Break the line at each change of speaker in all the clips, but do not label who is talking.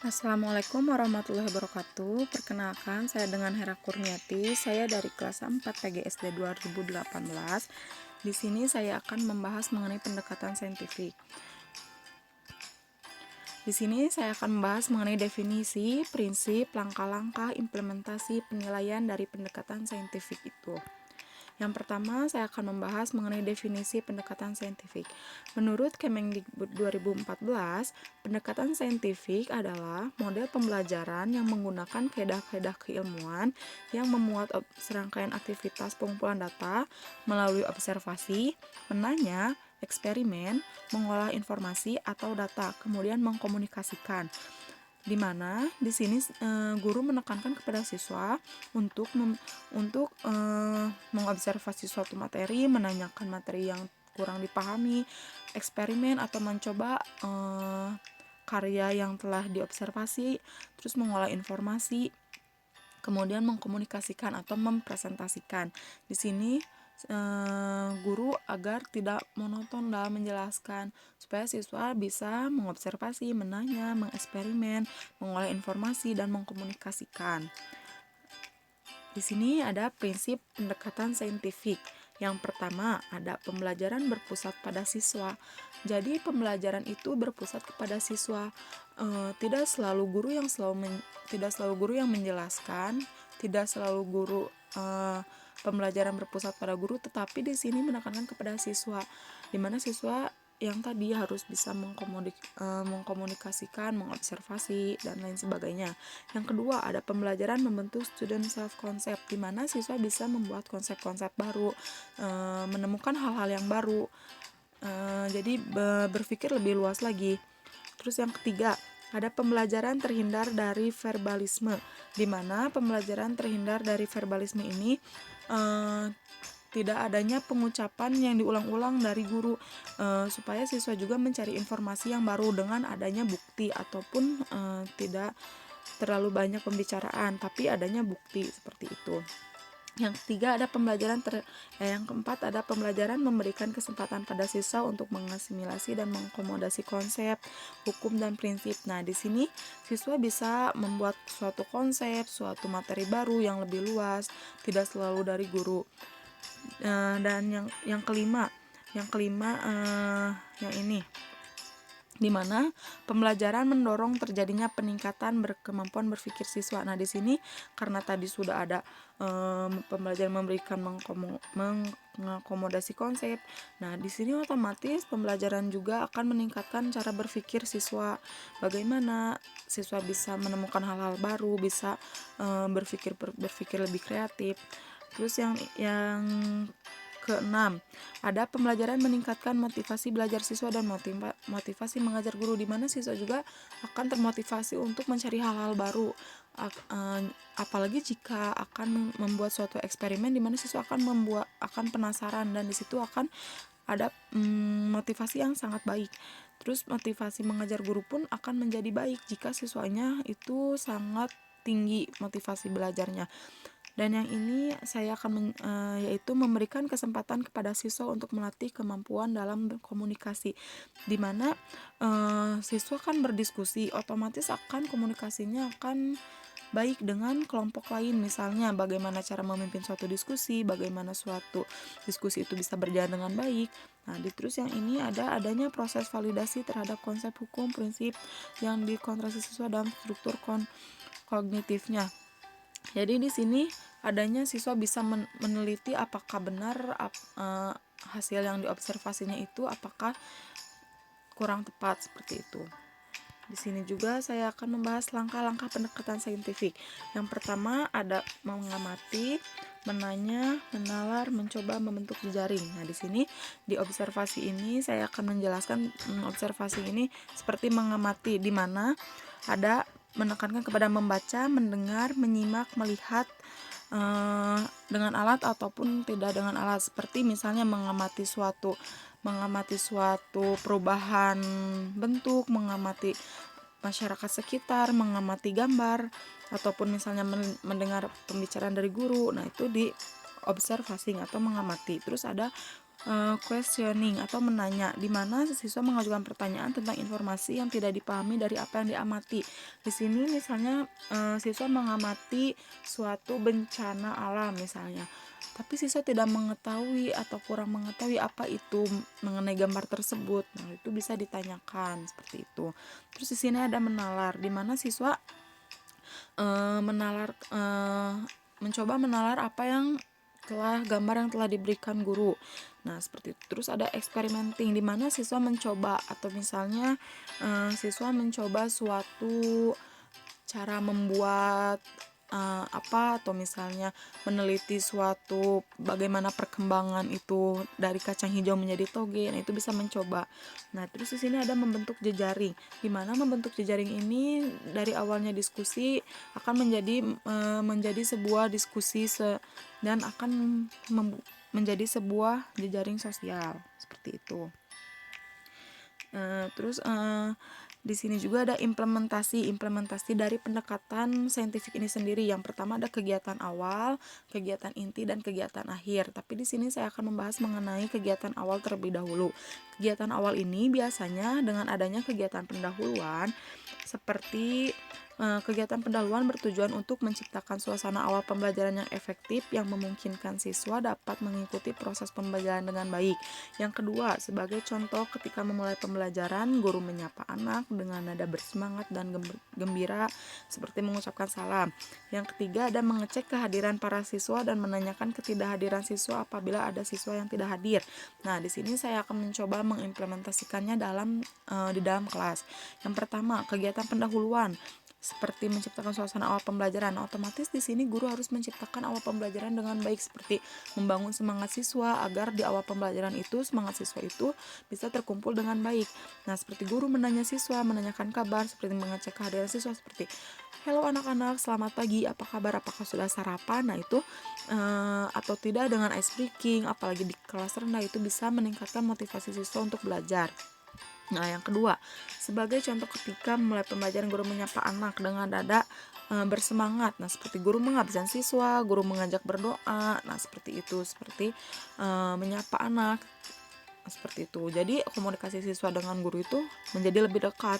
Assalamualaikum warahmatullahi wabarakatuh. Perkenalkan, saya dengan Hera Kurniati. Saya dari kelas 4 PGSD 2018. Di sini saya akan membahas mengenai pendekatan saintifik. Di sini saya akan membahas mengenai definisi, prinsip, langkah-langkah, implementasi, penilaian dari pendekatan saintifik itu. Yang pertama, saya akan membahas mengenai definisi pendekatan saintifik. Menurut Kemendikbud 2014, pendekatan saintifik adalah model pembelajaran yang menggunakan kaedah-kaedah keilmuan yang memuat serangkaian aktivitas pengumpulan data melalui observasi, menanya, eksperimen, mengolah informasi atau data, kemudian mengkomunikasikan. Di mana di sini guru menekankan kepada siswa untuk mengobservasi suatu materi, menanyakan materi yang kurang dipahami, eksperimen atau mencoba karya yang telah diobservasi, terus mengolah informasi, kemudian mengkomunikasikan atau mempresentasikan. Di sini guru agar tidak monoton dalam menjelaskan, supaya siswa bisa mengobservasi, menanya, mengeksperimen, mengolah informasi, dan mengkomunikasikan. Di sini ada prinsip pendekatan saintifik. Yang pertama, ada pembelajaran berpusat pada siswa. Jadi pembelajaran itu berpusat kepada siswa. Tidak selalu guru yang menjelaskan, tidak selalu guru pembelajaran berpusat pada guru, tetapi di sini menekankan kepada siswa, di mana siswa yang tadi harus bisa mengkomunikasikan, mengobservasi, dan lain sebagainya. Yang kedua, ada pembelajaran membentuk student self concept, di mana siswa bisa membuat konsep-konsep baru, menemukan hal-hal yang baru, jadi berpikir lebih luas lagi. Terus yang ketiga, ada pembelajaran terhindar dari verbalisme, di mana pembelajaran terhindar dari verbalisme ini tidak adanya pengucapan yang diulang-ulang dari guru, supaya siswa juga mencari informasi yang baru dengan adanya bukti, ataupun tidak terlalu banyak pembicaraan tapi adanya bukti, seperti itu. Yang ketiga, ada yang keempat, ada pembelajaran memberikan kesempatan pada siswa untuk mengasimilasi dan mengakomodasi konsep, hukum, dan prinsip. Nah, di sini siswa bisa membuat suatu konsep, suatu materi baru yang lebih luas, tidak selalu dari guru. Dan yang kelima, yang ini, di mana pembelajaran mendorong terjadinya peningkatan kemampuan berpikir siswa. Nah, di sini karena tadi sudah ada pembelajaran memberikan mengakomodasi konsep. Nah, di sini otomatis pembelajaran juga akan meningkatkan cara berpikir siswa. Bagaimana siswa bisa menemukan hal-hal baru, bisa berpikir lebih kreatif. Terus yang keenam, ada pembelajaran meningkatkan motivasi belajar siswa dan motivasi mengajar guru, di mana siswa juga akan termotivasi untuk mencari hal-hal baru, apalagi jika akan membuat suatu eksperimen, di mana siswa akan penasaran, dan di situ akan ada motivasi yang sangat baik. Terus motivasi mengajar guru pun akan menjadi baik jika siswanya itu sangat tinggi motivasi belajarnya. Dan yang ini saya akan yaitu memberikan kesempatan kepada siswa untuk melatih kemampuan dalam berkomunikasi, di mana siswa kan berdiskusi, otomatis akan komunikasinya akan baik dengan kelompok lain. Misalnya bagaimana cara memimpin suatu diskusi, bagaimana suatu diskusi itu bisa berjalan dengan baik. Nah, terus yang ini adanya proses validasi terhadap konsep hukum, prinsip yang dikonstruksi siswa dalam struktur kognitifnya. Jadi di sini adanya siswa bisa meneliti apakah benar hasil yang diobservasinya itu apakah kurang tepat, seperti itu. Di sini juga saya akan membahas langkah-langkah pendekatan saintifik. Yang pertama ada mengamati, menanya, menalar, mencoba, membentuk jejaring. Nah, di sini di observasi ini saya akan menjelaskan observasi ini seperti mengamati, di mana ada menekankan kepada membaca, mendengar, menyimak, melihat dengan alat ataupun tidak dengan alat, seperti misalnya mengamati suatu perubahan bentuk, mengamati masyarakat sekitar, mengamati gambar, ataupun misalnya mendengar pembicaraan dari guru. Nah, itu di observasi atau mengamati. Terus ada questioning atau menanya, di mana siswa mengajukan pertanyaan tentang informasi yang tidak dipahami dari apa yang diamati. Di sini misalnya siswa mengamati suatu bencana alam misalnya, tapi siswa tidak mengetahui atau kurang mengetahui apa itu mengenai gambar tersebut. Nah, itu bisa ditanyakan seperti itu. Terus di sini ada menalar, di mana siswa mencoba menalar apa yang gambar yang telah diberikan guru. Nah, seperti itu. Terus ada experimenting, di mana siswa mencoba atau misalnya siswa mencoba suatu cara membuat atau misalnya meneliti suatu bagaimana perkembangan itu dari kacang hijau menjadi toge. Nah, itu bisa mencoba. Nah, terus di sini ada membentuk jejaring, di mana membentuk jejaring ini dari awalnya diskusi akan menjadi sebuah diskusi dan akan menjadi sebuah jejaring sosial seperti itu. Terus di sini juga ada implementasi dari pendekatan saintifik ini sendiri. Yang pertama ada kegiatan awal, kegiatan inti, dan kegiatan akhir. Tapi di sini saya akan membahas mengenai kegiatan awal terlebih dahulu. Kegiatan awal ini biasanya dengan adanya kegiatan pendahuluan, seperti kegiatan pendahuluan bertujuan untuk menciptakan suasana awal pembelajaran yang efektif yang memungkinkan siswa dapat mengikuti proses pembelajaran dengan baik. Yang kedua, sebagai contoh ketika memulai pembelajaran, guru menyapa anak dengan nada bersemangat dan gembira seperti mengucapkan salam. Yang ketiga, ada mengecek kehadiran para siswa dan menanyakan ketidakhadiran siswa apabila ada siswa yang tidak hadir. Nah, di sini saya akan mencoba mengimplementasikannya di dalam kelas. Yang pertama, kegiatan pendahuluan seperti menciptakan suasana awal pembelajaran. Otomatis di sini guru harus menciptakan awal pembelajaran dengan baik, seperti membangun semangat siswa agar di awal pembelajaran itu semangat siswa itu bisa terkumpul dengan baik. Nah, seperti guru menanya siswa, menanyakan kabar, seperti mengecek kehadiran siswa, seperti "Halo anak-anak, selamat pagi, apa kabar? Apakah sudah sarapan?" Nah, itu atau tidak dengan ice breaking, apalagi di kelas rendah, itu bisa meningkatkan motivasi siswa untuk belajar. Nah, yang kedua, sebagai contoh ketika mulai pembelajaran, guru menyapa anak dengan nada bersemangat. Nah, seperti guru mengabsen siswa, guru mengajak berdoa. Nah, seperti itu, seperti menyapa anak. Nah, seperti itu. Jadi komunikasi siswa dengan guru itu menjadi lebih dekat.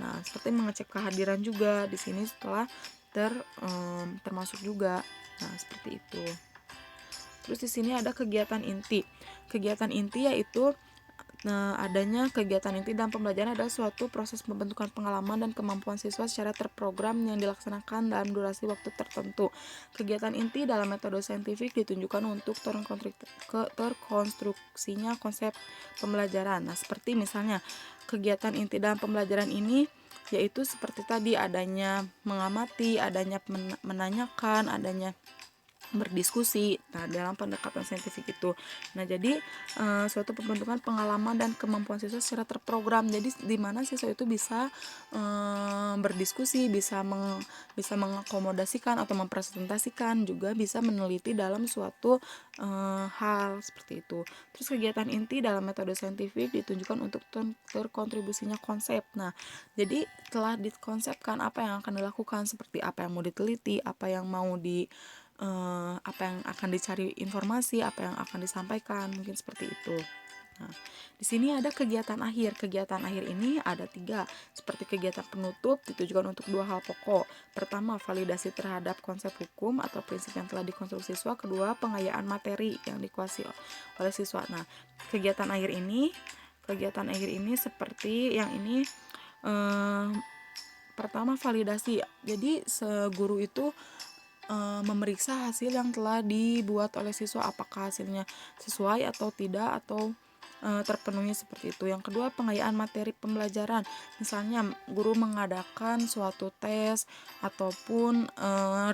Nah, seperti mengecek kehadiran juga di sini setelah termasuk juga. Nah, seperti itu. Terus di sini ada kegiatan inti. Kegiatan inti yaitu adanya kegiatan inti dalam pembelajaran adalah suatu proses pembentukan pengalaman dan kemampuan siswa secara terprogram yang dilaksanakan dalam durasi waktu tertentu. Kegiatan inti dalam metode saintifik ditunjukkan untuk terkonstruksinya konsep pembelajaran. Nah, seperti misalnya kegiatan inti dalam pembelajaran ini yaitu seperti tadi, adanya mengamati, adanya menanyakan, adanya berdiskusi. Nah, dalam pendekatan saintifik itu. Nah, jadi suatu pembentukan pengalaman dan kemampuan siswa secara terprogram. Jadi di mana siswa itu bisa berdiskusi, bisa mengakomodasikan atau mempresentasikan, juga bisa meneliti dalam suatu hal seperti itu. Terus kegiatan inti dalam metode saintifik ditunjukkan untuk terkontribusinya konsep. Nah, jadi telah dikonsepkan apa yang akan dilakukan, seperti apa yang mau diteliti, apa yang akan dicari informasi, apa yang akan disampaikan, mungkin seperti itu. Nah, di sini ada kegiatan akhir. Kegiatan akhir ini ada 3, seperti kegiatan penutup ditujukan untuk 2 hal pokok. Pertama, validasi terhadap konsep hukum atau prinsip yang telah dikonstruksi siswa. Kedua, pengayaan materi yang dikuasai oleh siswa. Nah, kegiatan akhir ini seperti yang ini. Pertama, validasi. Jadi guru itu memeriksa hasil yang telah dibuat oleh siswa, apakah hasilnya sesuai atau tidak, atau terpenuhi, seperti itu. Yang kedua, pengayaan materi pembelajaran. Misalnya guru mengadakan suatu tes ataupun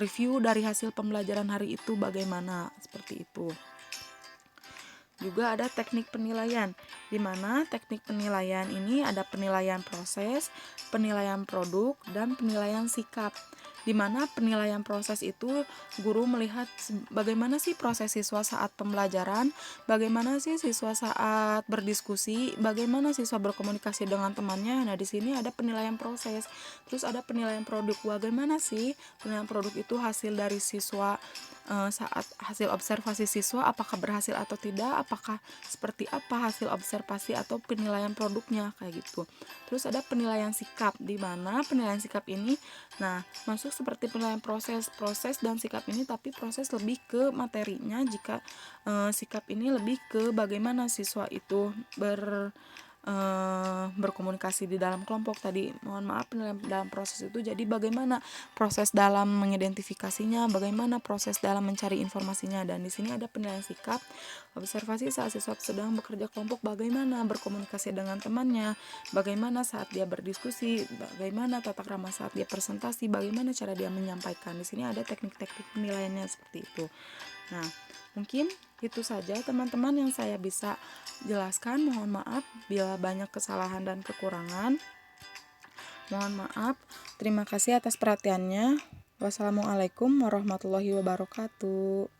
review dari hasil pembelajaran hari itu bagaimana, seperti itu. Juga ada teknik penilaian, di mana teknik penilaian ini ada penilaian proses, penilaian produk, dan penilaian sikap. Di mana penilaian proses itu guru melihat bagaimana sih proses siswa saat pembelajaran, bagaimana sih siswa saat berdiskusi, bagaimana siswa berkomunikasi dengan temannya. Nah, di sini ada penilaian proses. Terus ada penilaian produk, bagaimana sih penilaian produk itu hasil dari siswa saat hasil observasi siswa apakah berhasil atau tidak, apakah seperti apa hasil observasi atau penilaian produknya kayak gitu. Terus ada penilaian sikap, di mana penilaian sikap ini masuk seperti penilaian proses dan sikap ini, tapi proses lebih ke materinya, jika sikap ini lebih ke bagaimana siswa itu berkomunikasi di dalam kelompok tadi. Mohon maaf, dalam proses itu jadi bagaimana proses dalam mengidentifikasinya, bagaimana proses dalam mencari informasinya. Dan di sini ada penilaian sikap, observasi saat siswa sedang bekerja kelompok, bagaimana berkomunikasi dengan temannya, bagaimana saat dia berdiskusi, bagaimana tata krama saat dia presentasi, bagaimana cara dia menyampaikan. Di sini ada teknik-teknik penilaiannya seperti itu. Nah, mungkin itu saja teman-teman yang saya bisa jelaskan. Mohon maaf bila banyak kesalahan dan kekurangan. Mohon maaf. Terima kasih atas perhatiannya. Wassalamualaikum warahmatullahi wabarakatuh.